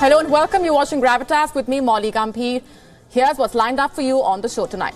Hello and welcome. You're watching Gravitas with me, Molly Gambhir. Here's what's lined up for you on the show tonight.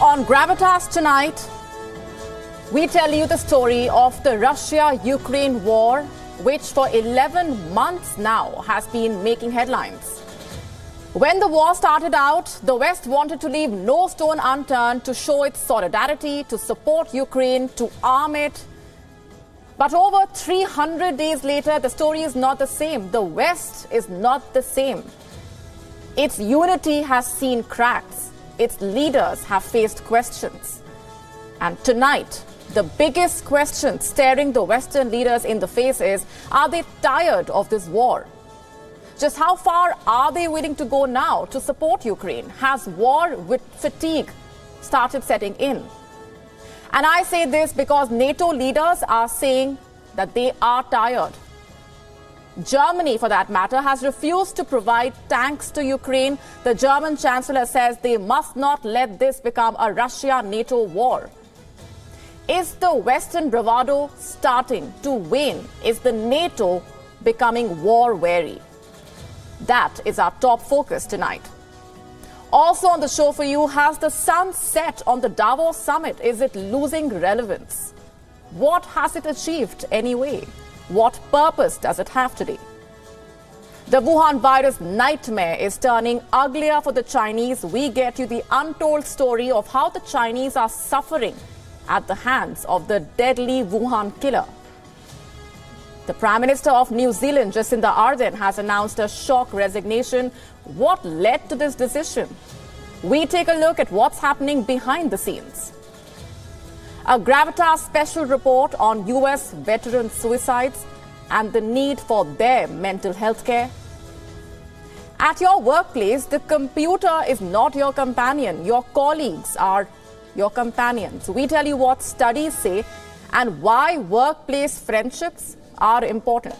On Gravitas tonight, we tell you the story of the Russia-Ukraine war, which for 11 months now has been making headlines. When the war started out, the West wanted to leave no stone unturned to show its solidarity, to support Ukraine, to arm it. But over 300 days later, the story is not the same. The West is not the same. Its unity has seen cracks. Its leaders have faced questions. And tonight, the biggest question staring the Western leaders in the face is, are they tired of this war? Just how far are they willing to go now to support Ukraine? Has war with fatigue started setting in? And I say this because NATO leaders are saying that they are tired. Germany, for that matter, has refused to provide tanks to Ukraine. The German Chancellor says they must not let this become a Russia-NATO war. Is the Western bravado starting to wane? Is the NATO becoming war-weary? That is our top focus tonight. Also on the show for you, has the sun set on the Davos summit? Is it losing relevance? What has it achieved anyway? What purpose does it have today? The Wuhan virus nightmare is turning uglier for the Chinese. We get you the untold story of how the Chinese are suffering at the hands of the deadly Wuhan killer. The Prime Minister of New Zealand, Jacinda Ardern, has announced a shock resignation. What led to this decision? We take a look at what's happening behind the scenes. A Gravitas special report on U.S. veteran suicides and the need for their mental health care. At your workplace, the computer is not your companion. Your colleagues are your companions. We tell you what studies say and why workplace friendships are important.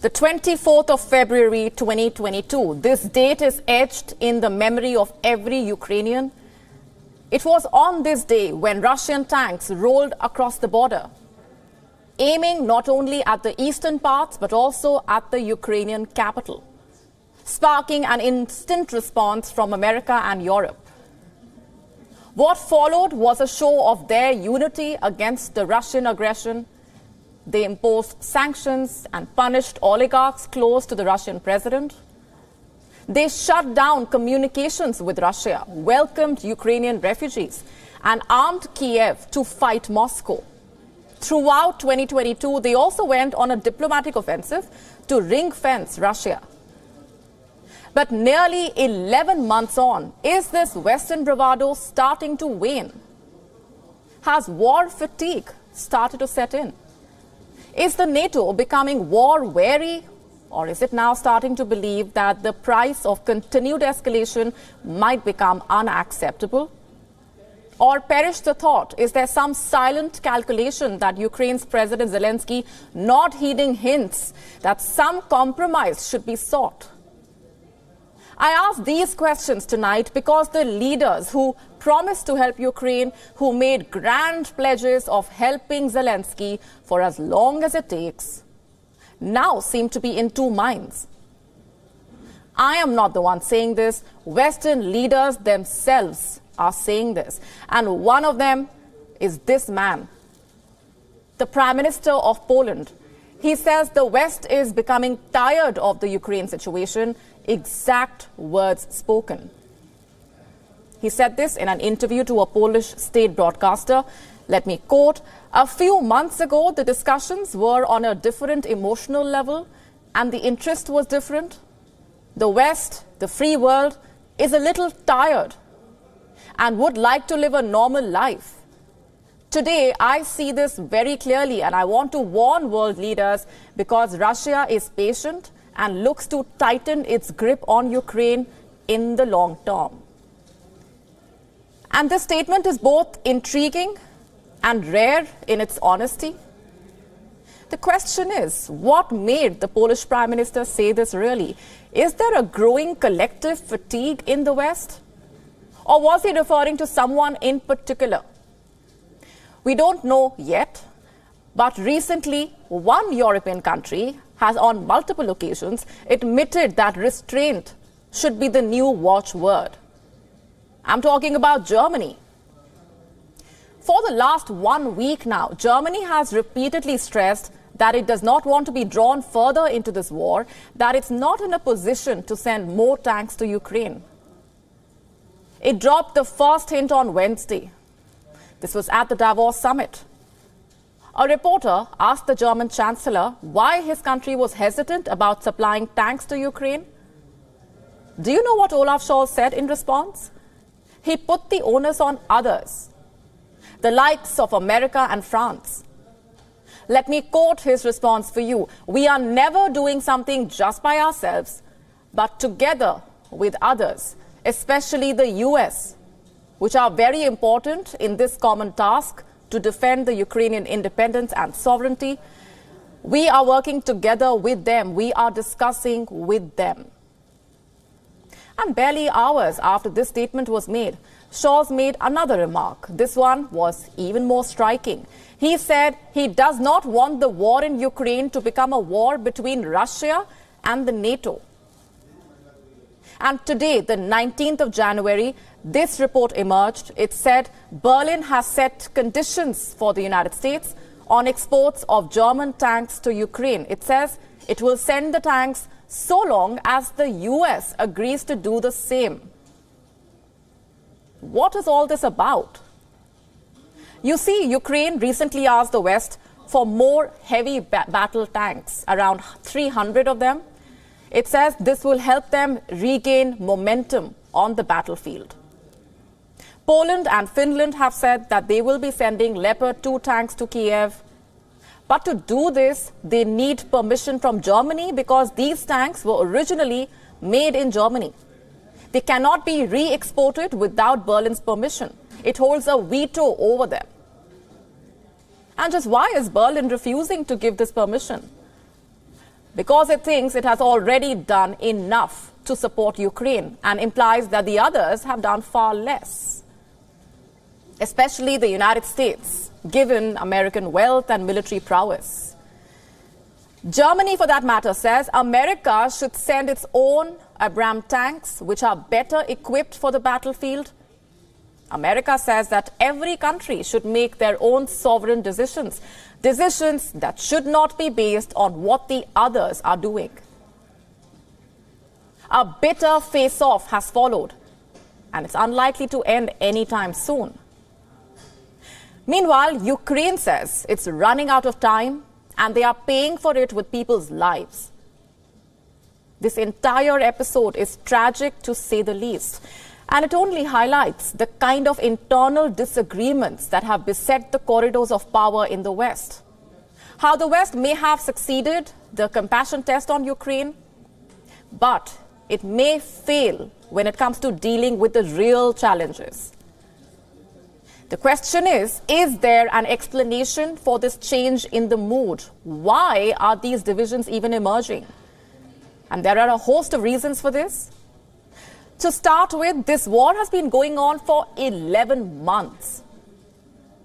The 24th of February 2022, this date is etched in the memory of every Ukrainian. It was on this day when Russian tanks rolled across the border, aiming not only at the eastern parts but also at the Ukrainian capital, sparking an instant response from America and Europe. What followed was a show of their unity against the Russian aggression. They imposed sanctions and punished oligarchs close to the Russian president. They shut down communications with Russia, welcomed Ukrainian refugees, and armed Kiev to fight Moscow. Throughout 2022, they also went on a diplomatic offensive to ring-fence Russia. But nearly 11 months on, is this Western bravado starting to wane? Has war fatigue started to set in? Is the NATO becoming war-weary, or is it now starting to believe that the price of continued escalation might become unacceptable? Or perish the thought, is there some silent calculation that Ukraine's President Zelensky not heeding hints that some compromise should be sought? I ask these questions tonight because the leaders who promised to help Ukraine, who made grand pledges of helping Zelensky for as long as it takes, now seem to be in two minds. I am not the one saying this. Western leaders themselves are saying this. And one of them is this man, the Prime Minister of Poland. He says the West is becoming tired of the Ukraine situation. Exact words spoken. He said this in an interview to a Polish state broadcaster. Let me quote, "A few months ago, the discussions were on a different emotional level and the interest was different. The West, the free world, is a little tired and would like to live a normal life. Today, I see this very clearly, and I want to warn world leaders because Russia is patient and looks to tighten its grip on Ukraine in the long term." And this statement is both intriguing and rare in its honesty. The question is, what made the Polish Prime Minister say this really? Is there a growing collective fatigue in the West? Or was he referring to someone in particular? We don't know yet, but recently one European country has on multiple occasions admitted that restraint should be the new watchword. I'm talking about Germany. For the last 1 week now, Germany has repeatedly stressed that it does not want to be drawn further into this war, that it's not in a position to send more tanks to Ukraine. It dropped the first hint on Wednesday. This was at the Davos summit. A reporter asked the German Chancellor why his country was hesitant about supplying tanks to Ukraine. Do you know what Olaf Scholz said in response? He put the onus on others, the likes of America and France. Let me quote his response for you. "We are never doing something just by ourselves, but together with others, especially the US, which are very important in this common task to defend the Ukrainian independence and sovereignty. We are working together with them. We are discussing with them." And barely hours after this statement was made, Scholz made another remark. This one was even more striking. He said he does not want the war in Ukraine to become a war between Russia and the NATO. And today, the 19th of January, this report emerged. It said Berlin has set conditions for the United States on exports of German tanks to Ukraine. It says it will send the tanks so long as the US agrees to do the same. What is all this about? You see, Ukraine recently asked the West for more heavy battle tanks, around 300 of them. It says this will help them regain momentum on the battlefield. Poland and Finland have said that they will be sending Leopard 2 tanks to Kiev. But to do this, they need permission from Germany because these tanks were originally made in Germany. They cannot be re-exported without Berlin's permission. It holds a veto over them. And just why is Berlin refusing to give this permission? Because it thinks it has already done enough to support Ukraine and implies that the others have done far less. Especially the United States, given American wealth and military prowess. Germany, for that matter, says America should send its own Abrams tanks, which are better equipped for the battlefield. America says that every country should make their own sovereign decisions, decisions that should not be based on what the others are doing. A bitter face-off has followed, and it's unlikely to end anytime soon. Meanwhile, Ukraine says it's running out of time and they are paying for it with people's lives. This entire episode is tragic to say the least, and it only highlights the kind of internal disagreements that have beset the corridors of power in the West. How the West may have succeeded the compassion test on Ukraine, but it may fail when it comes to dealing with the real challenges. The question is there an explanation for this change in the mood? Why are these divisions even emerging? And there are a host of reasons for this. To start with, this war has been going on for 11 months.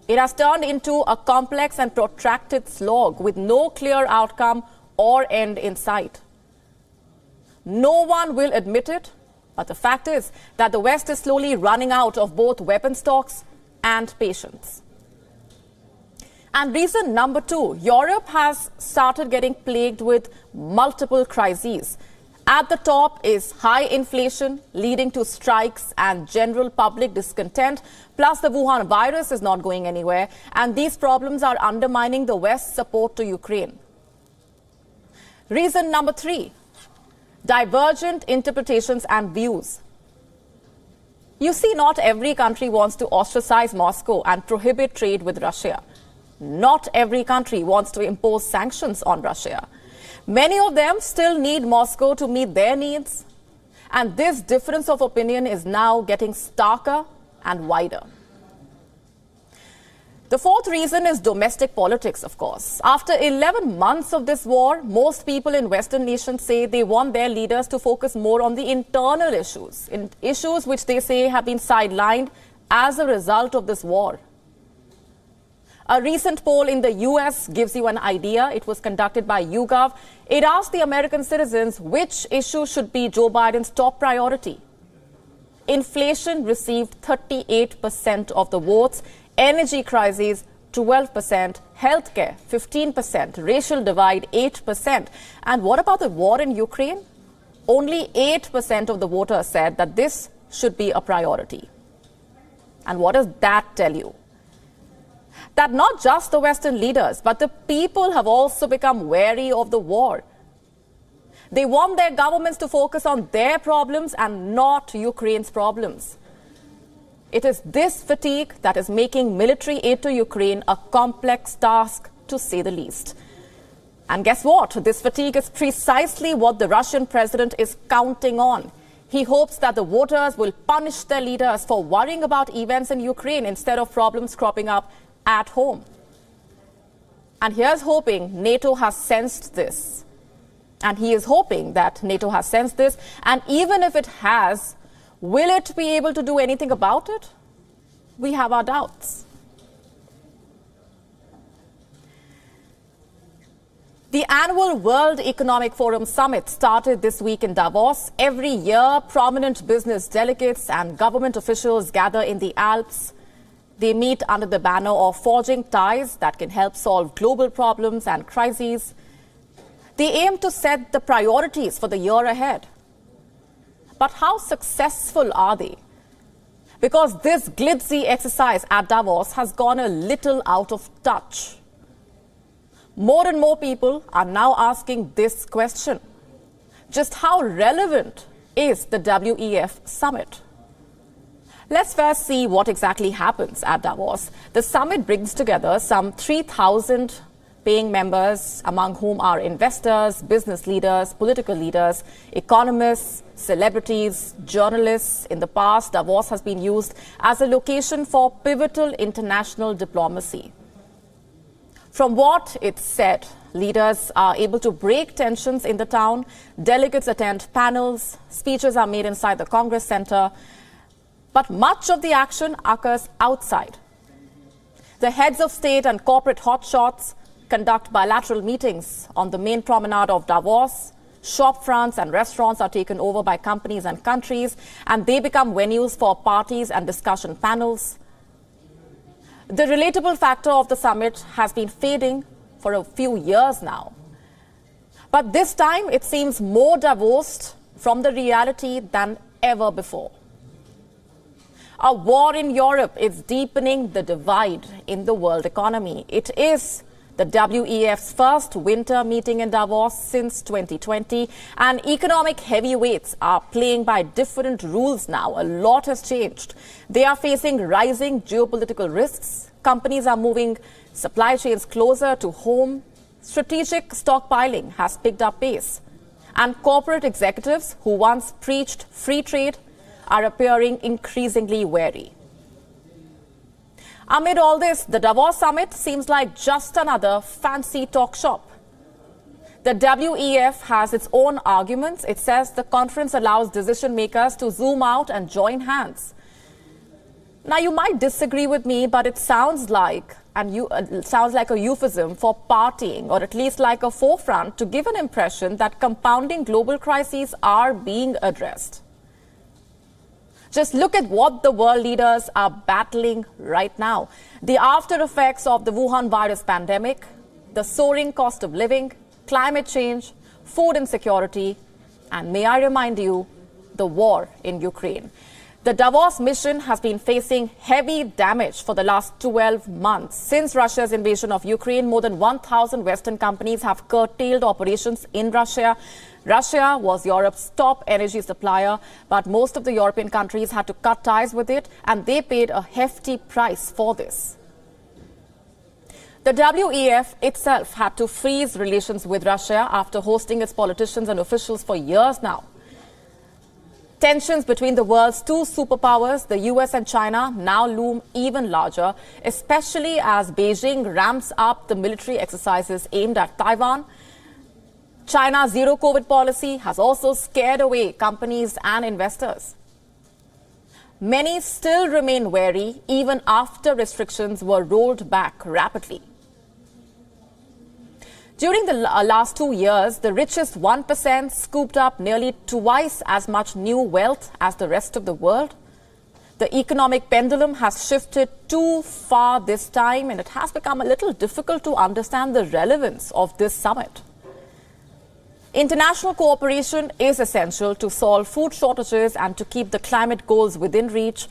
It has turned into a complex and protracted slog with no clear outcome or end in sight. No one will admit it, but the fact is that the West is slowly running out of both weapon stocks and patience. And reason number two, Europe has started getting plagued with multiple crises. At the top is high inflation leading to strikes and general public discontent. Plus, the Wuhan virus is not going anywhere. And these problems are undermining the West's support to Ukraine. Reason number three, divergent interpretations and views. You see, not every country wants to ostracize Moscow and prohibit trade with Russia. Not every country wants to impose sanctions on Russia. Many of them still need Moscow to meet their needs. And this difference of opinion is now getting starker and wider. The fourth reason is domestic politics, of course. After 11 months of this war, most people in Western nations say they want their leaders to focus more on the internal issues, issues which they say have been sidelined as a result of this war. A recent poll in the U.S. gives you an idea. It was conducted by YouGov. It asked the American citizens which issue should be Joe Biden's top priority. Inflation received 38% of the votes, energy crisis 12%, healthcare 15%, racial divide 8%. And what about the war in Ukraine? Only 8% of the voters said that this should be a priority. And what does that tell you? That not just the Western leaders, but the people have also become wary of the war. They want their governments to focus on their problems and not Ukraine's problems. It is this fatigue that is making military aid to Ukraine a complex task, to say the least. And guess what? This fatigue is precisely what the Russian president is counting on. He hopes that the voters will punish their leaders for worrying about events in Ukraine instead of problems cropping up at home. And here's hoping NATO has sensed this. And he is hoping that NATO has sensed this. And even if it has, will it be able to do anything about it? We have our doubts. The annual World Economic Forum Summit started this week in Davos. Every year, prominent business delegates and government officials gather in the Alps. They meet under the banner of forging ties that can help solve global problems and crises. They aim to set the priorities for the year ahead. But how successful are they? Because this glitzy exercise at Davos has gone a little out of touch. More and more people are now asking this question. Just how relevant is the WEF summit? Let's first see what exactly happens at Davos. The summit brings together some 3,000 paying members, among whom are investors, business leaders, political leaders, economists, celebrities, journalists. In the past, Davos has been used as a location for pivotal international diplomacy. From what it's said, leaders are able to break tensions in the town. Delegates attend panels. Speeches are made inside the Congress Center. But much of the action occurs outside. The heads of state and corporate hotshots conduct bilateral meetings on the main promenade of Davos. Shop fronts and restaurants are taken over by companies and countries, and they become venues for parties and discussion panels. The relatable factor of the summit has been fading for a few years now. But this time it seems more divorced from the reality than ever before. A war in Europe is deepening the divide in the world economy. It is the WEF's first winter meeting in Davos since 2020, and economic heavyweights are playing by different rules now. A lot has changed. They are facing rising geopolitical risks. Companies are moving supply chains closer to home. Strategic stockpiling has picked up pace. And corporate executives who once preached free trade are appearing increasingly wary. Amid all this, the Davos summit seems like just another fancy talk shop. The WEF has its own arguments. It says the conference allows decision makers to zoom out and join hands. Now, you might disagree with me, but it sounds like a euphemism for partying, or at least like a forefront to give an impression that compounding global crises are being addressed. Just look at what the world leaders are battling right now. The after effects of the Wuhan virus pandemic, the soaring cost of living, climate change, food insecurity, and may I remind you, the war in Ukraine. The Davos mission has been facing heavy damage for the last 12 months. Since Russia's invasion of Ukraine, more than 1,000 Western companies have curtailed operations in Russia. Russia was Europe's top energy supplier, but most of the European countries had to cut ties with it, and they paid a hefty price for this. The WEF itself had to freeze relations with Russia after hosting its politicians and officials for years now. Tensions between the world's two superpowers, the US and China, now loom even larger, especially as Beijing ramps up the military exercises aimed at Taiwan. China's zero-COVID policy has also scared away companies and investors. Many still remain wary even after restrictions were rolled back rapidly. During the last 2 years, the richest 1% scooped up nearly twice as much new wealth as the rest of the world. The economic pendulum has shifted too far this time, and it has become a little difficult to understand the relevance of this summit. International cooperation is essential to solve food shortages and to keep the climate goals within reach.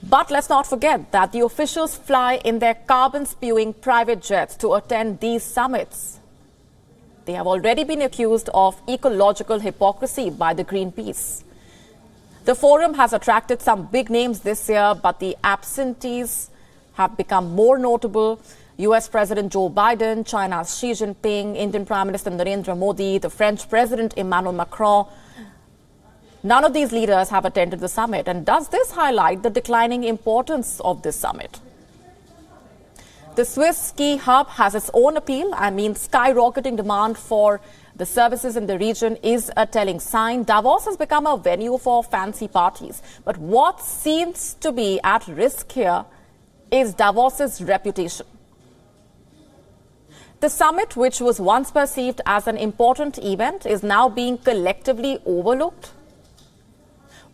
But let's not forget that the officials fly in their carbon-spewing private jets to attend these summits. They have already been accused of ecological hypocrisy by the Greenpeace. The forum has attracted some big names this year, but the absentees have become more notable. US President Joe Biden, China's Xi Jinping, Indian Prime Minister Narendra Modi, the French President Emmanuel Macron. None of these leaders have attended the summit. And does this highlight the declining importance of this summit? The Swiss ski hub has its own appeal. Skyrocketing demand for the services in the region is a telling sign. Davos has become a venue for fancy parties. But what seems to be at risk here is Davos's reputation. The summit, which was once perceived as an important event, is now being collectively overlooked.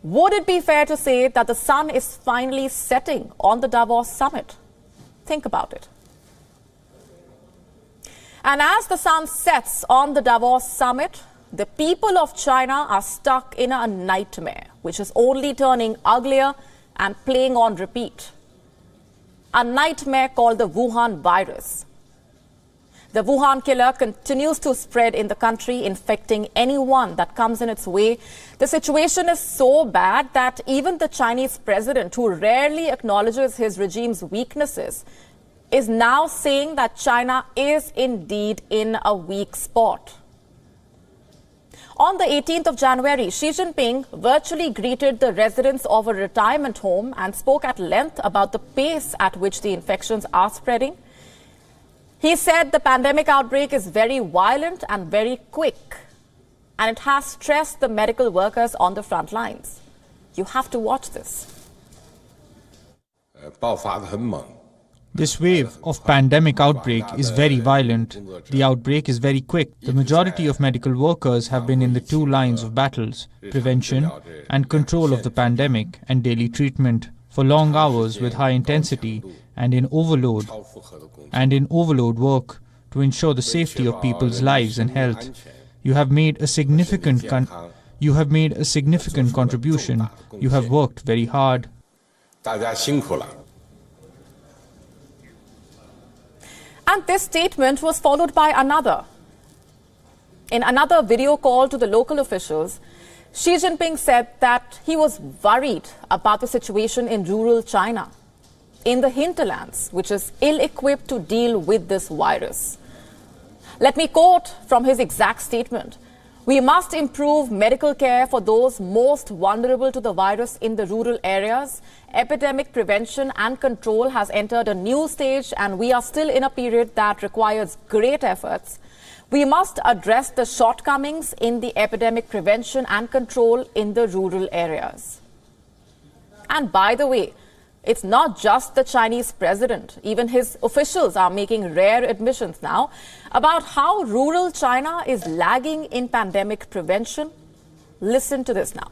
Would it be fair to say that the sun is finally setting on the Davos summit? Think about it. And as the sun sets on the Davos summit, the people of China are stuck in a nightmare, which is only turning uglier and playing on repeat. A nightmare called the Wuhan virus. The Wuhan killer continues to spread in the country, infecting anyone that comes in its way. The situation is so bad that even the Chinese president, who rarely acknowledges his regime's weaknesses, is now saying that China is indeed in a weak spot. On the 18th of January, Xi Jinping virtually greeted the residents of a retirement home and spoke at length about the pace at which the infections are spreading. He said the pandemic outbreak is very violent and very quick, and it has stressed the medical workers on the front lines. You have to watch this. This wave of pandemic outbreak is very violent. The outbreak is very quick. The majority of medical workers have been in the two lines of battles, prevention and control of the pandemic, and daily treatment for long hours with high intensity and in overload work to ensure the safety of people's lives and health. You have made a significant contribution. You have worked very hard. And this statement was followed by another. In another video call to the local officials, Xi Jinping said that he was worried about the situation in rural China, in the hinterlands, which is ill-equipped to deal with this virus. Let me quote from his exact statement. "We must improve medical care for those most vulnerable to the virus in the rural areas. Epidemic prevention and control has entered a new stage, and we are still in a period that requires great efforts. We must address the shortcomings in the epidemic prevention and control in the rural areas. And by the way, it's not just the Chinese president. Even his officials are making rare admissions now about how rural China is lagging in pandemic prevention. Listen to this now.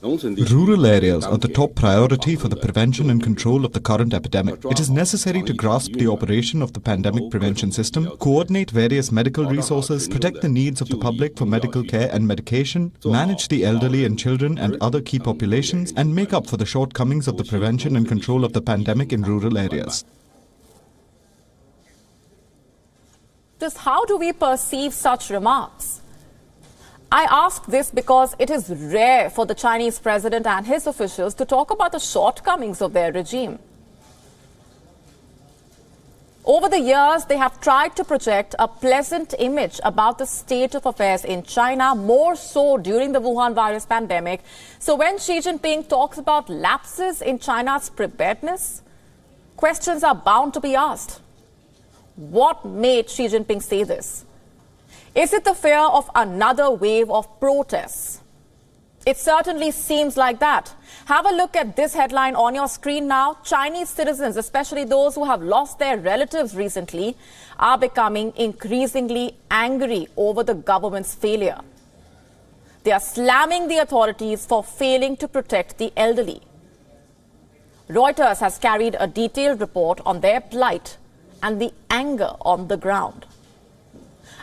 Rural areas are the top priority for the prevention and control of the current epidemic. It is necessary to grasp the operation of the pandemic prevention system, coordinate various medical resources, protect the needs of the public for medical care and medication, manage the elderly and children and other key populations, and make up for the shortcomings of the prevention and control of the pandemic in rural areas. Just how do we perceive such remarks? I ask this because it is rare for the Chinese president and his officials to talk about the shortcomings of their regime. Over the years, they have tried to project a pleasant image about the state of affairs in China, more so during the Wuhan virus pandemic. So when Xi Jinping talks about lapses in China's preparedness, questions are bound to be asked. What made Xi Jinping say this? Is it the fear of another wave of protests? It certainly seems like that. Have a look at this headline on your screen now. Chinese citizens, especially those who have lost their relatives recently, are becoming increasingly angry over the government's failure. They are slamming the authorities for failing to protect the elderly. Reuters has carried a detailed report on their plight and the anger on the ground.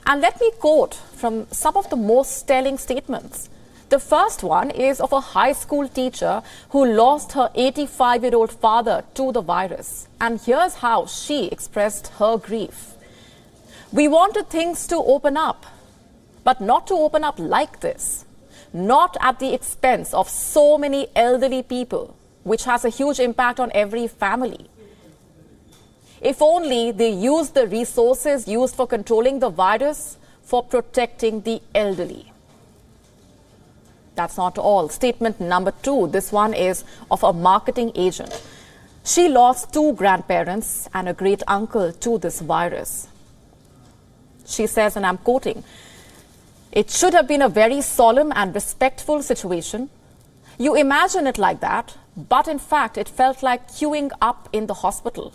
And let me quote from some of the most telling statements. The first one is of a high school teacher who lost her 85-year-old father to the virus. And here's how she expressed her grief. We wanted things to open up, but not to open up like this. Not at the expense of so many elderly people, which has a huge impact on every family. If only they used the resources used for controlling the virus for protecting the elderly. That's not all. Statement number 2, this one is of a marketing agent. She lost 2 grandparents and a great uncle to this virus. She says, and I'm quoting, "It should have been a very solemn and respectful situation. You imagine it like that, but in fact, it felt like queuing up in the hospital.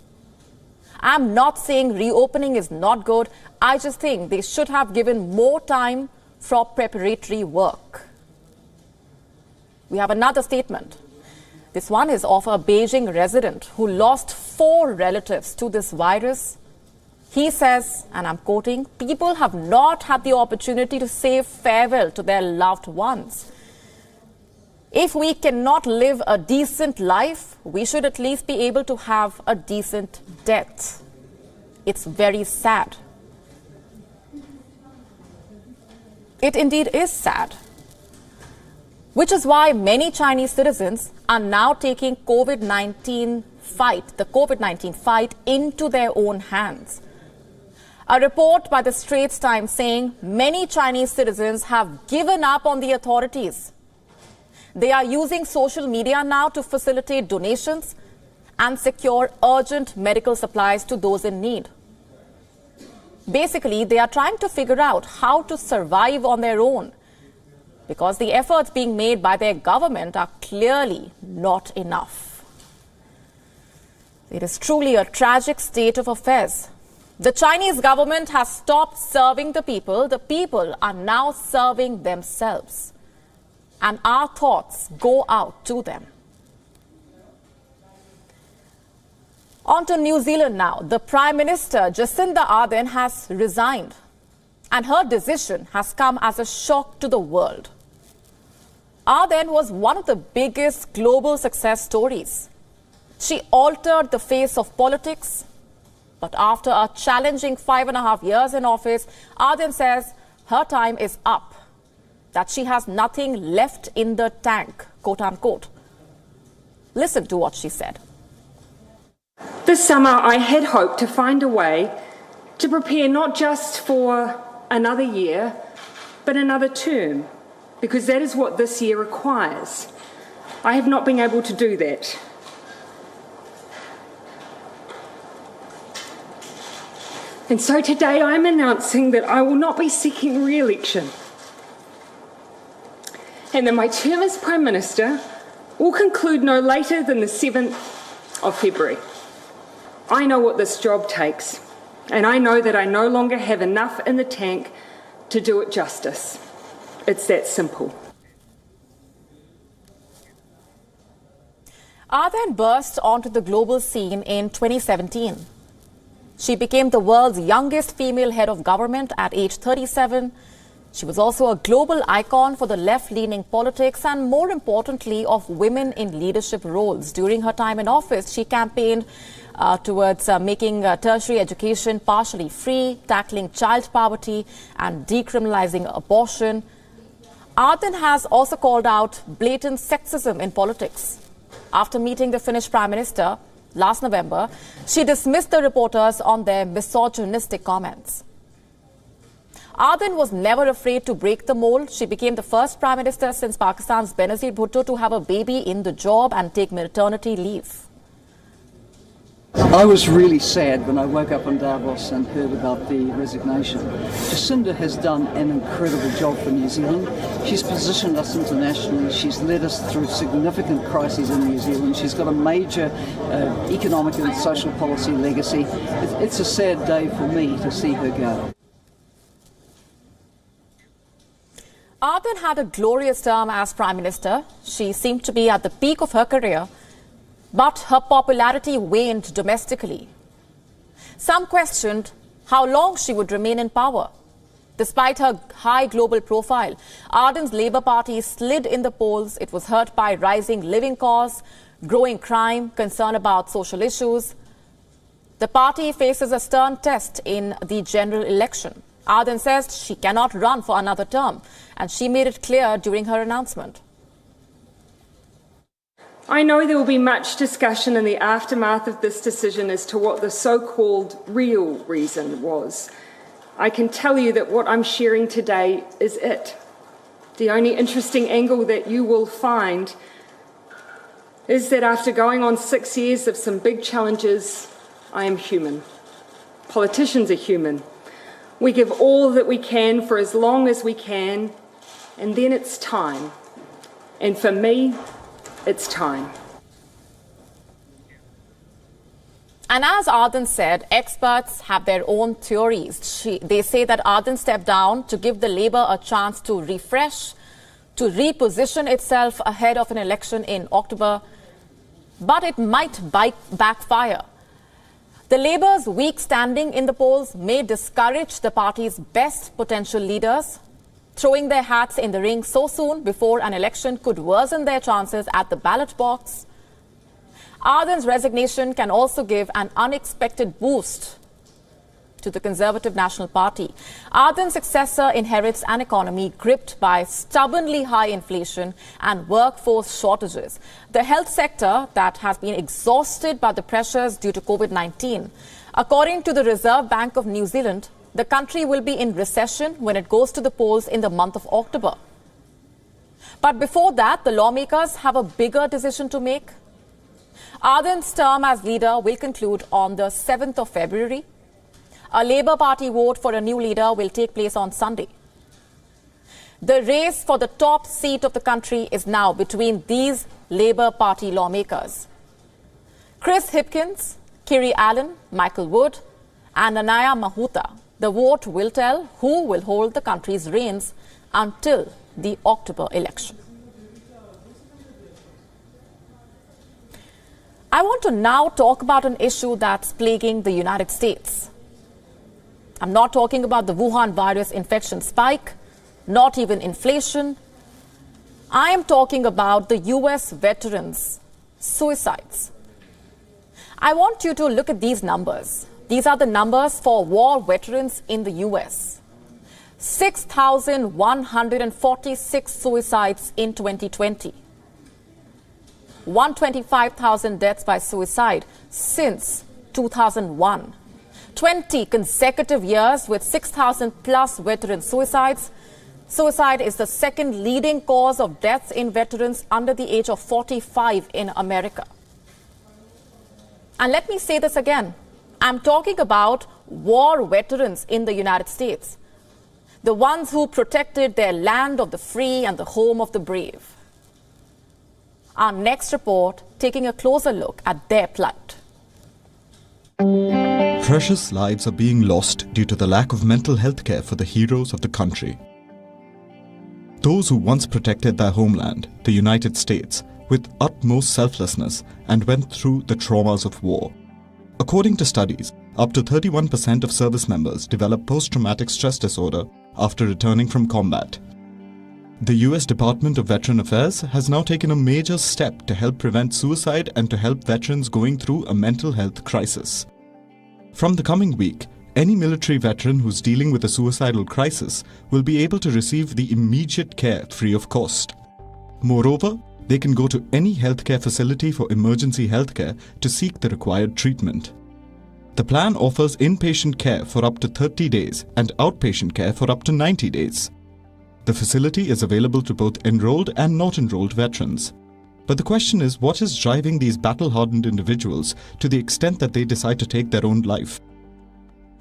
I'm not saying reopening is not good. I just think they should have given more time for preparatory work." We have another statement. This one is of a Beijing resident who lost 4 relatives to this virus. He says, and I'm quoting, "People have not had the opportunity to say farewell to their loved ones. If we cannot live a decent life, we should at least be able to have a decent death. It's very sad." It indeed is sad. Which is why many Chinese citizens are now taking the COVID-19 fight into their own hands. A report by the Straits Times saying many Chinese citizens have given up on the authorities. They are using social media now to facilitate donations and secure urgent medical supplies to those in need. Basically, they are trying to figure out how to survive on their own because the efforts being made by their government are clearly not enough. It is truly a tragic state of affairs. The Chinese government has stopped serving the people are now serving themselves. And our thoughts go out to them. On to New Zealand now. The Prime Minister, Jacinda Ardern, has resigned. And her decision has come as a shock to the world. Ardern was one of the biggest global success stories. She altered the face of politics. But after a challenging 5.5 years in office, Ardern says her time is up. That she has nothing left in the tank, quote unquote. Listen to what she said. This summer, I had hoped to find a way to prepare not just for another year, but another term, because that is what this year requires. I have not been able to do that. And so today I'm announcing that I will not be seeking re-election and that my term as Prime Minister will conclude no later than the 7th of February. I know what this job takes, and I know that I no longer have enough in the tank to do it justice. It's that simple. Ardern burst onto the global scene in 2017. She became the world's youngest female head of government at age 37. She was also a global icon for the left-leaning politics and, more importantly, of women in leadership roles. During her time in office, she campaigned towards making tertiary education partially free, tackling child poverty and decriminalizing abortion. Ardern has also called out blatant sexism in politics. After meeting the Finnish Prime Minister last November, she dismissed the reporters on their misogynistic comments. Ardern was never afraid to break the mold. She became the first Prime Minister since Pakistan's Benazir Bhutto to have a baby in the job and take maternity leave. I was really sad when I woke up in Davos and heard about the resignation. Jacinda has done an incredible job for New Zealand. She's positioned us internationally. She's led us through significant crises in New Zealand. She's got a major economic and social policy legacy. It's a sad day for me to see her go. Ardern had a glorious term as Prime Minister. She seemed to be at the peak of her career, but her popularity waned domestically. Some questioned how long she would remain in power. Despite her high global profile, Ardern's Labour Party slid in the polls. It was hurt by rising living costs, growing crime, concern about social issues. The party faces a stern test in the general election. Ardern says she cannot run for another term, and she made it clear during her announcement. I know there will be much discussion in the aftermath of this decision as to what the so-called real reason was. I can tell you that what I'm sharing today is it. The only interesting angle that you will find is that after going on 6 years of some big challenges, I am human. Politicians are human. We give all that we can for as long as we can, and then it's time. And for me, it's time. And as Ardern said, experts have their own theories. They say that Ardern stepped down to give the Labour a chance to refresh, to reposition itself ahead of an election in October. But it might backfire. The Labour's weak standing in the polls may discourage the party's best potential leaders. Throwing their hats in the ring so soon before an election could worsen their chances at the ballot box. Ardern's resignation can also give an unexpected boost to the Conservative National Party. Ardern's successor inherits an economy gripped by stubbornly high inflation and workforce shortages. The health sector that has been exhausted by the pressures due to COVID-19. According to the Reserve Bank of New Zealand, the country will be in recession when it goes to the polls in the month of October. But before that, the lawmakers have a bigger decision to make. Ardern's term as leader will conclude on the 7th of February. A Labour Party vote for a new leader will take place on Sunday. The race for the top seat of the country is now between these Labour Party lawmakers. Chris Hipkins, Kiri Allen, Michael Wood and Anaya Mahuta. The vote will tell who will hold the country's reins until the October election. I want to now talk about an issue that's plaguing the United States. I'm not talking about the Wuhan virus infection spike, not even inflation. I am talking about the U.S. veterans' suicides. I want you to look at these numbers. These are the numbers for war veterans in the U.S. 6,146 suicides in 2020. 125,000 deaths by suicide since 2001. 20 consecutive years with 6,000 plus veteran suicides. Suicide is the second leading cause of deaths in veterans under the age of 45 in America. And let me say this again. I'm talking about war veterans in the United States, the ones who protected their land of the free and the home of the brave. Our next report taking a closer look at their plight. Precious lives are being lost due to the lack of mental health care for the heroes of the country. Those who once protected their homeland, the United States, with utmost selflessness and went through the traumas of war. According to studies, up to 31% of service members develop post-traumatic stress disorder after returning from combat. The US Department of Veteran Affairs has now taken a major step to help prevent suicide and to help veterans going through a mental health crisis. From the coming week, any military veteran who's dealing with a suicidal crisis will be able to receive the immediate care free of cost. Moreover, they can go to any healthcare facility for emergency healthcare to seek the required treatment. The plan offers inpatient care for up to 30 days and outpatient care for up to 90 days. The facility is available to both enrolled and not enrolled veterans. But the question is, what is driving these battle-hardened individuals to the extent that they decide to take their own life?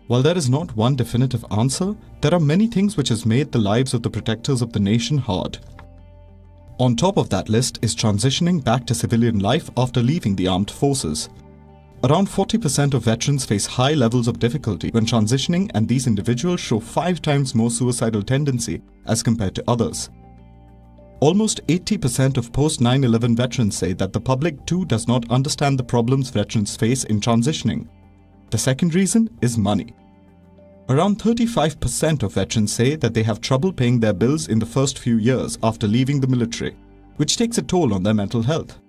While there is not one definitive answer, there are many things which has made the lives of the protectors of the nation hard. On top of that list is transitioning back to civilian life after leaving the armed forces. Around 40% of veterans face high levels of difficulty when transitioning, and these individuals show 5 times more suicidal tendency as compared to others. Almost 80% of post-9/11 veterans say that the public too does not understand the problems veterans face in transitioning. The second reason is money. Around 35% of veterans say that they have trouble paying their bills in the first few years after leaving the military, which takes a toll on their mental health.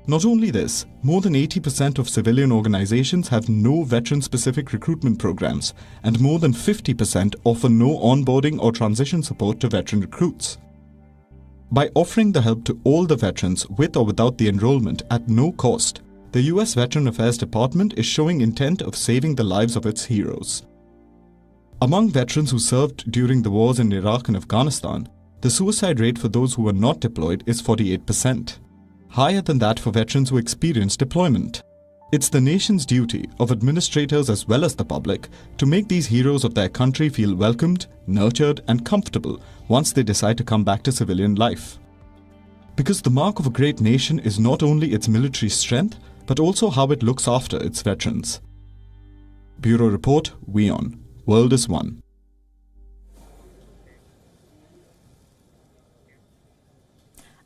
Not only this, more than 80% of civilian organizations have no veteran-specific recruitment programs, and more than 50% offer no onboarding or transition support to veteran recruits. By offering the help to all the veterans with or without the enrollment at no cost, the US Veteran Affairs Department is showing intent of saving the lives of its heroes. Among veterans who served during the wars in Iraq and Afghanistan, the suicide rate for those who were not deployed is 48%, higher than that for veterans who experienced deployment. It's the nation's duty of administrators as well as the public to make these heroes of their country feel welcomed, nurtured, and comfortable once they decide to come back to civilian life. Because the mark of a great nation is not only its military strength, but also how it looks after its veterans. Bureau Report, WION. World is One.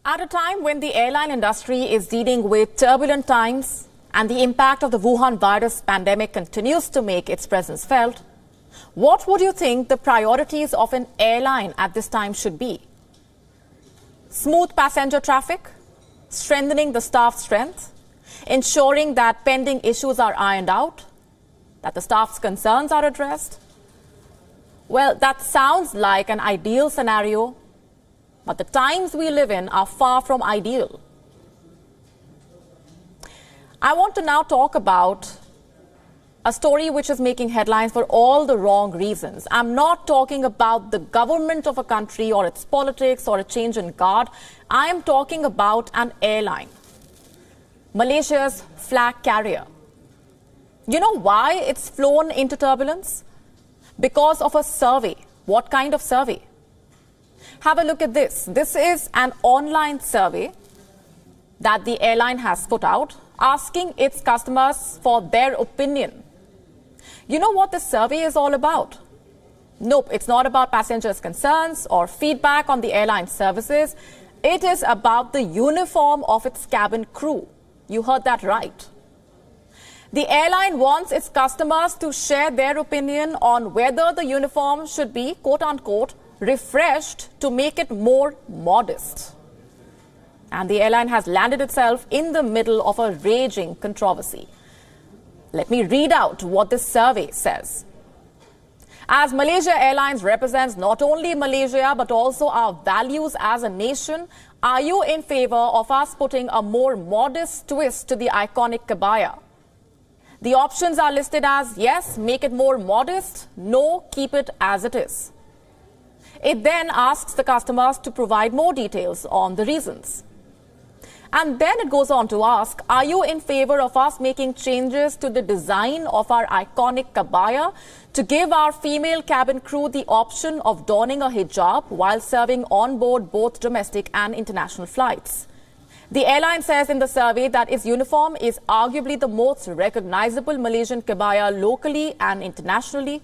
At a time when the airline industry is dealing with turbulent times and the impact of the Wuhan virus pandemic continues to make its presence felt, what would you think the priorities of an airline at this time should be? Smooth passenger traffic, strengthening the staff strength, ensuring that pending issues are ironed out, that the staff's concerns are addressed? Well, that sounds like an ideal scenario, but the times we live in are far from ideal. I want to now talk about a story which is making headlines for all the wrong reasons. I'm not talking about the government of a country or its politics or a change in guard. I am talking about an airline, Malaysia's flag carrier. You know why it's flown into turbulence? Because of a survey. What kind of survey? Have a look at this. This is an online survey that the airline has put out, asking its customers for their opinion. You know what this survey is all about? Nope, it's not about passengers' concerns or feedback on the airline services. It is about the uniform of its cabin crew. You heard that right. The airline wants its customers to share their opinion on whether the uniform should be, quote-unquote, refreshed to make it more modest. And the airline has landed itself in the middle of a raging controversy. Let me read out what this survey says. As Malaysia Airlines represents not only Malaysia but also our values as a nation, are you in favor of us putting a more modest twist to the iconic kabaya? The options are listed as yes, make it more modest, no, keep it as it is. It then asks the customers to provide more details on the reasons. And then it goes on to ask, are you in favor of us making changes to the design of our iconic kabaya to give our female cabin crew the option of donning a hijab while serving on board both domestic and international flights? The airline says in the survey that its uniform is arguably the most recognizable Malaysian kabaya locally and internationally.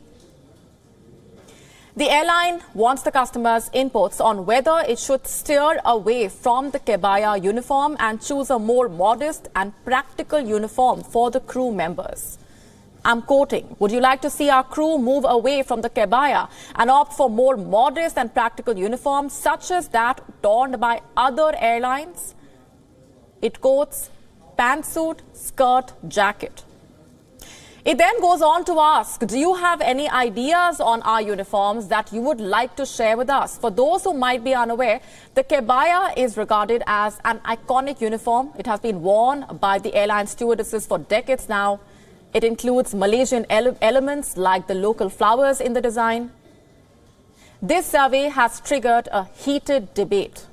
The airline wants the customers' inputs on whether it should steer away from the kabaya uniform and choose a more modest and practical uniform for the crew members. I'm quoting, would you like to see our crew move away from the kabaya and opt for more modest and practical uniforms such as that donned by other airlines? It quotes, pantsuit, skirt, jacket. It then goes on to ask, do you have any ideas on our uniforms that you would like to share with us? For those who might be unaware, the kabaya is regarded as an iconic uniform. It has been worn by the airline stewardesses for decades now. It includes Malaysian elements like the local flowers in the design. This survey has triggered a heated debate.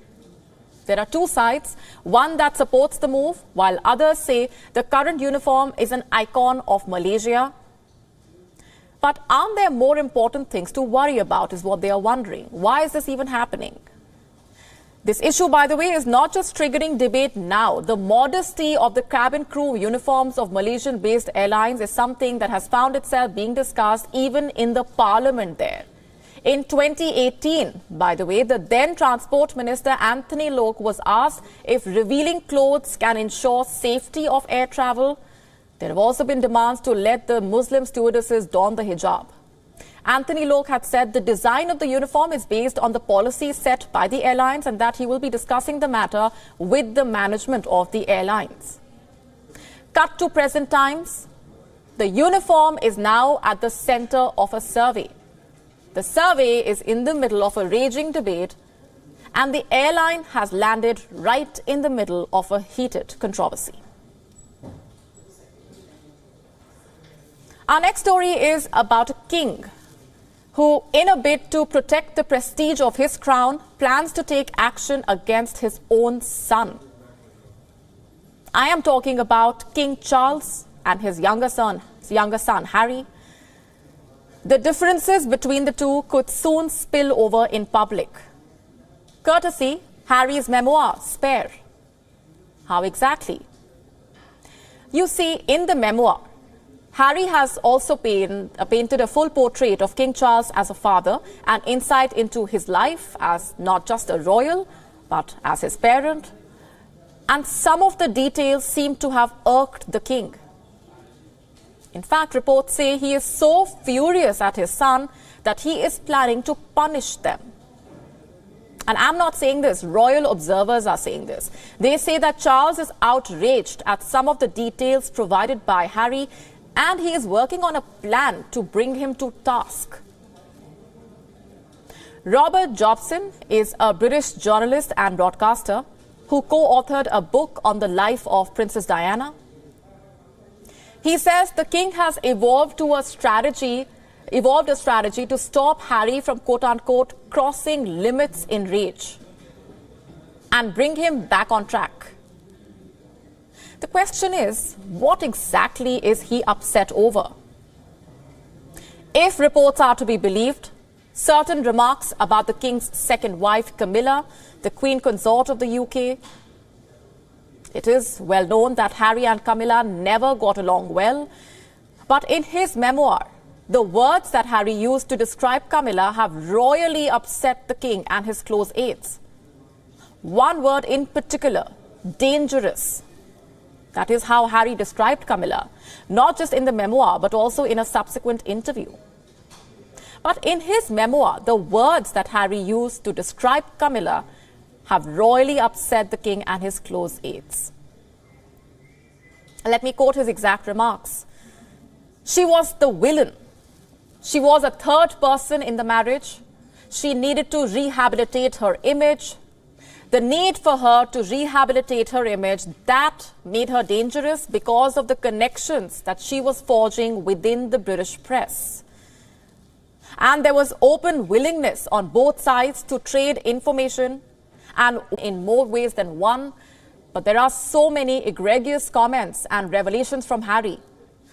There are two sides, one that supports the move, while others say the current uniform is an icon of Malaysia. But aren't there more important things to worry about, is what they are wondering. Why is this even happening? This issue, by the way, is not just triggering debate now. The modesty of the cabin crew uniforms of Malaysian-based airlines is something that has found itself being discussed even in the parliament there. In 2018, by the way, the then Transport Minister Anthony Loke was asked if revealing clothes can ensure safety of air travel. There have also been demands to let the Muslim stewardesses don the hijab. Anthony Loke had said the design of the uniform is based on the policies set by the airlines and that he will be discussing the matter with the management of the airlines. Cut to present times, the uniform is now at the center of a survey. The survey is in the middle of a raging debate, and the airline has landed right in the middle of a heated controversy. Our next story is about a king who, in a bid to protect the prestige of his crown, plans to take action against his own son. I am talking about King Charles and his younger son, Harry. The differences between the two could soon spill over in public. Courtesy Harry's memoir, Spare. How exactly? You see, in the memoir, Harry has also painted a full portrait of King Charles as a father, an insight into his life as not just a royal, but as his parent. And some of the details seem to have irked the king. In fact, reports say he is so furious at his son that he is planning to punish them. And I'm not saying this, royal observers are saying this. They say that Charles is outraged at some of the details provided by Harry, and he is working on a plan to bring him to task. Robert Jobson is a British journalist and broadcaster who co-authored a book on the life of Princess Diana. He says the king has evolved a strategy to stop Harry from quote-unquote crossing limits in rage and bring him back on track. The question is, what exactly is he upset over? If reports are to be believed, certain remarks about the king's second wife, Camilla, the Queen Consort of the UK, it is well known that Harry and Camilla never got along well. But in his memoir, the words that Harry used to describe Camilla have royally upset the king and his close aides. One word in particular, dangerous. That is how Harry described Camilla, not just in the memoir, but also in a subsequent interview. But in his memoir, the words that Harry used to describe Camilla have royally upset the king and his close aides. Let me quote his exact remarks. She was the villain. She was a third person in the marriage. She needed to rehabilitate her image. The need for her to rehabilitate her image, that made her dangerous because of the connections that she was forging within the British press. And there was open willingness on both sides to trade information, and in more ways than one, But there are so many egregious comments and revelations from Harry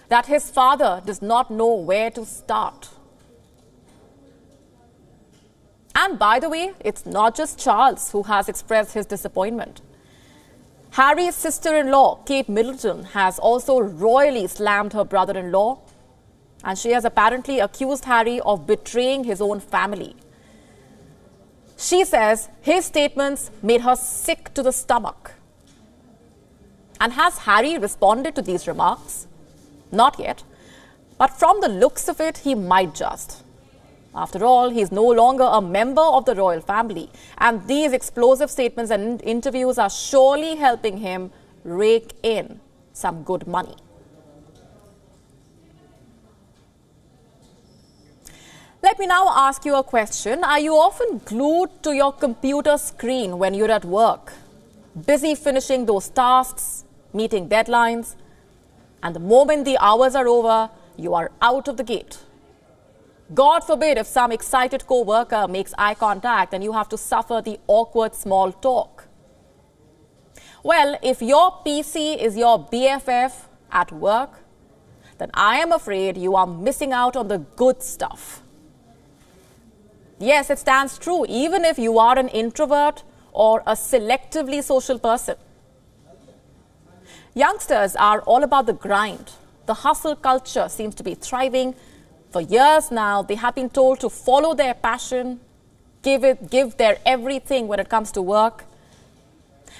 that his father does not know where to start. And by the way, it's not just Charles who has expressed his disappointment. Harry's sister-in-law, Kate Middleton, has also royally slammed her brother-in-law, and she has apparently accused Harry of betraying his own family. She says his statements made her sick to the stomach. And has Harry responded to these remarks? Not yet. But from the looks of it, he might just. After all, he's no longer a member of the royal family, and these explosive statements and interviews are surely helping him rake in some good money. Let me now ask you a question. Are you often glued to your computer screen when you're at work, busy finishing those tasks, meeting deadlines, and the moment the hours are over, you are out of the gate? God forbid if some excited co-worker makes eye contact and you have to suffer the awkward small talk. Well, if your PC is your BFF at work, then I am afraid you are missing out on the good stuff. Yes, it stands true even if you are an introvert or a selectively social person. Youngsters are all about the grind. The hustle culture seems to be thriving. For years now, they have been told to follow their passion, give their everything when it comes to work.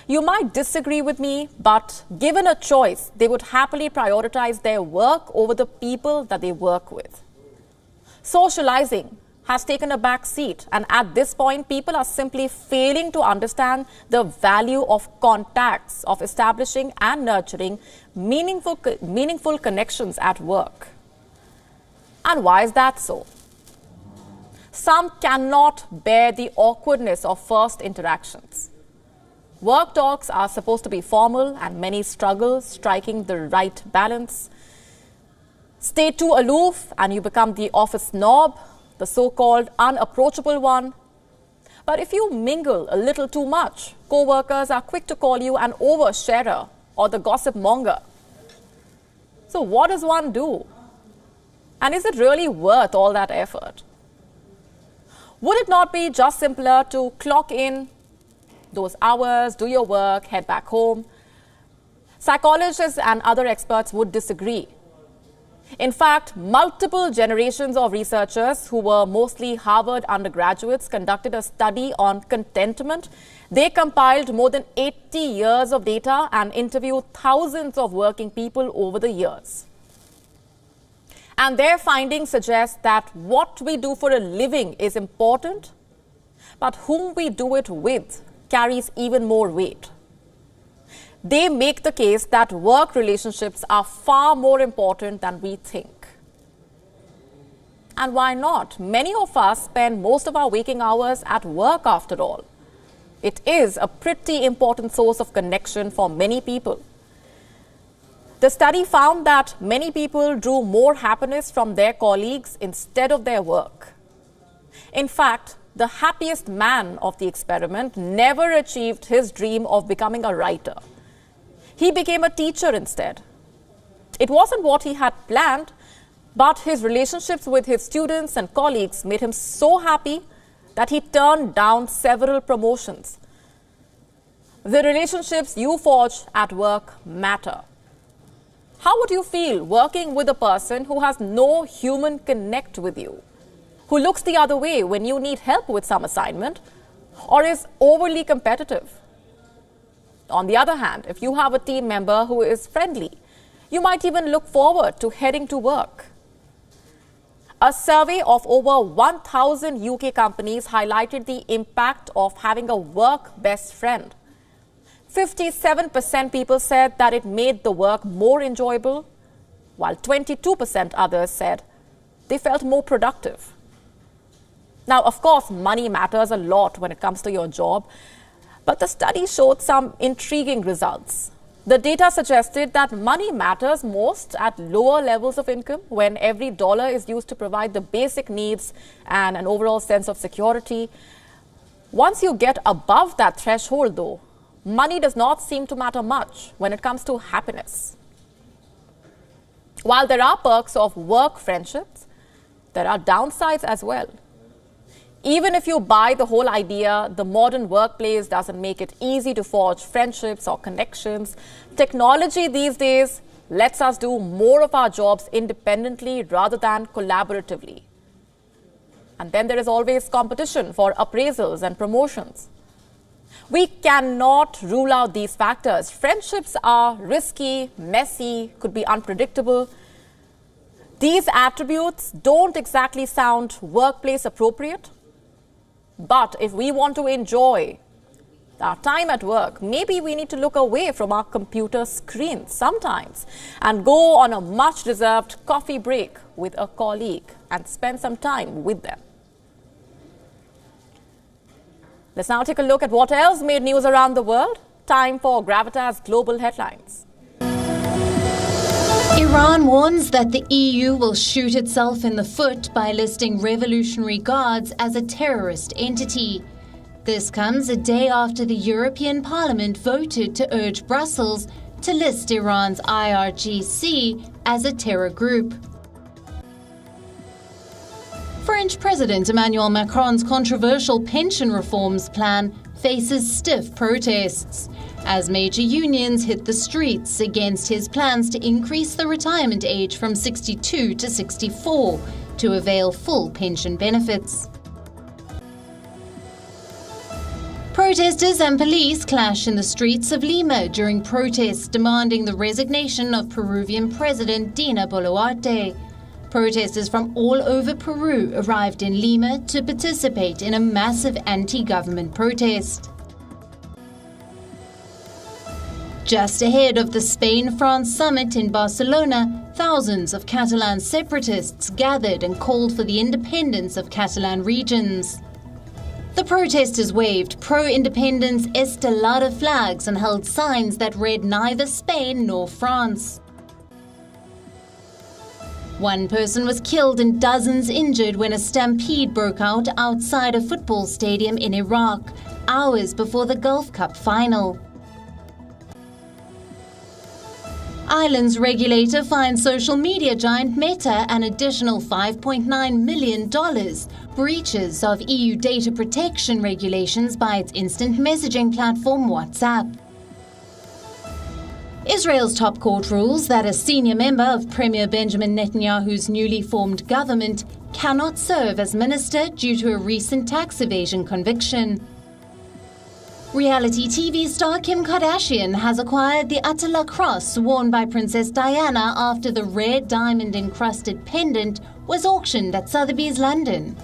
You might disagree with me, but given a choice, they would happily prioritize their work over the people that they work with. Socializing has taken a back seat, and at this point, people are simply failing to understand the value of contacts, of establishing and nurturing meaningful connections at work. And why is that so? Some cannot bear the awkwardness of first interactions. Work talks are supposed to be formal, and many struggle striking the right balance. Stay too aloof and you become the office snob, the so-called unapproachable one. But if you mingle a little too much, co-workers are quick to call you an oversharer or the gossip monger. So what does one do? And is it really worth all that effort? Would it not be just simpler to clock in those hours, do your work, head back home? Psychologists and other experts would disagree. In fact, multiple generations of researchers who were mostly Harvard undergraduates conducted a study on contentment. They compiled more than 80 years of data and interviewed thousands of working people over the years. And their findings suggest that what we do for a living is important, but whom we do it with carries even more weight. They make the case that work relationships are far more important than we think. And why not? Many of us spend most of our waking hours at work after all. It is a pretty important source of connection for many people. The study found that many people drew more happiness from their colleagues instead of their work. In fact, the happiest man of the experiment never achieved his dream of becoming a writer. He became a teacher instead. It wasn't what he had planned, but his relationships with his students and colleagues made him so happy that he turned down several promotions. The relationships you forge at work matter. How would you feel working with a person who has no human connect with you, who looks the other way when you need help with some assignment, or is overly competitive? On the other hand, if you have a team member who is friendly, you might even look forward to heading to work. A survey of over 1,000 UK companies highlighted the impact of having a work best friend. 57% people said that it made the work more enjoyable, while 22% others said they felt more productive. Now, of course, money matters a lot when it comes to your job, but the study showed some intriguing results. The data suggested that money matters most at lower levels of income, when every dollar is used to provide the basic needs and an overall sense of security. Once you get above that threshold, though, money does not seem to matter much when it comes to happiness. While there are perks of work friendships, there are downsides as well. Even if you buy the whole idea, the modern workplace doesn't make it easy to forge friendships or connections. Technology these days lets us do more of our jobs independently rather than collaboratively. And then there is always competition for appraisals and promotions. We cannot rule out these factors. Friendships are risky, messy, could be unpredictable. These attributes don't exactly sound workplace appropriate. But if we want to enjoy our time at work, maybe we need to look away from our computer screens sometimes and go on a much-deserved coffee break with a colleague and spend some time with them. Let's now take a look at what else made news around the world. Time for Gravitas Global Headlines. Iran warns that the EU will shoot itself in the foot by listing Revolutionary Guards as a terrorist entity. This comes a day after the European Parliament voted to urge Brussels to list Iran's IRGC as a terror group. French President Emmanuel Macron's controversial pension reforms plan faces stiff protests as major unions hit the streets against his plans to increase the retirement age from 62 to 64 to avail full pension benefits. Protesters and police clash in the streets of Lima during protests demanding the resignation of Peruvian President Dina Boluarte. Protesters from all over Peru arrived in Lima to participate in a massive anti-government protest. Just ahead of the Spain-France summit in Barcelona, thousands of Catalan separatists gathered and called for the independence of Catalan regions. The protesters waved pro-independence Estelada flags and held signs that read neither Spain nor France. One person was killed and dozens injured when a stampede broke out outside a football stadium in Iraq, hours before the Gulf Cup final. Ireland's regulator fined social media giant Meta an additional $5.9 million breaches of EU data protection regulations by its instant messaging platform WhatsApp. Israel's top court rules that a senior member of Premier Benjamin Netanyahu's newly formed government cannot serve as minister due to a recent tax evasion conviction. Reality TV star Kim Kardashian has acquired the Atala cross worn by Princess Diana after the rare diamond-encrusted pendant was auctioned at Sotheby's, London.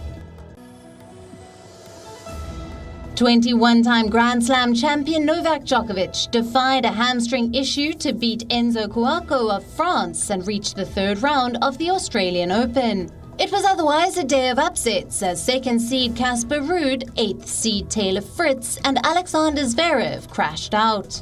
21-time Grand Slam champion Novak Djokovic defied a hamstring issue to beat Enzo Cuoco of France and reach the third round of the Australian Open. It was otherwise a day of upsets as second seed Casper Ruud, 8th seed Taylor Fritz and Alexander Zverev crashed out.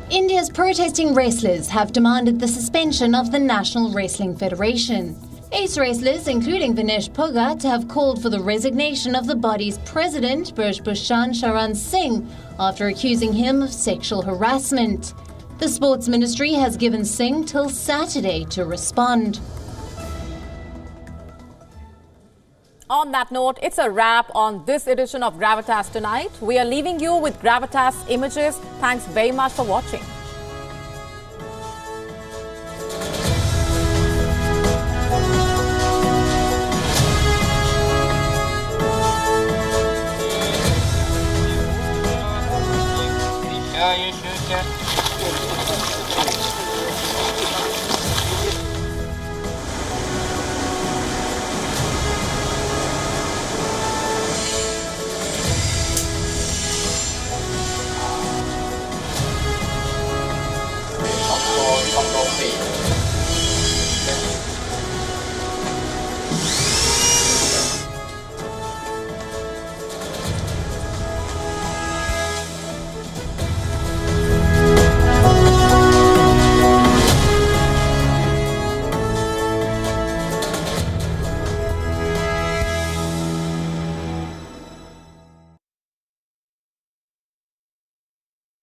India's protesting wrestlers have demanded the suspension of the National Wrestling Federation. Ace wrestlers, including Vinesh Phogat, have called for the resignation of the body's president, Bhushbhushan Sharan Singh, after accusing him of sexual harassment. The Sports Ministry has given Singh till Saturday to respond. On that note, it's a wrap on this edition of Gravitas Tonight. We are leaving you with Gravitas images. Thanks very much for watching. Không có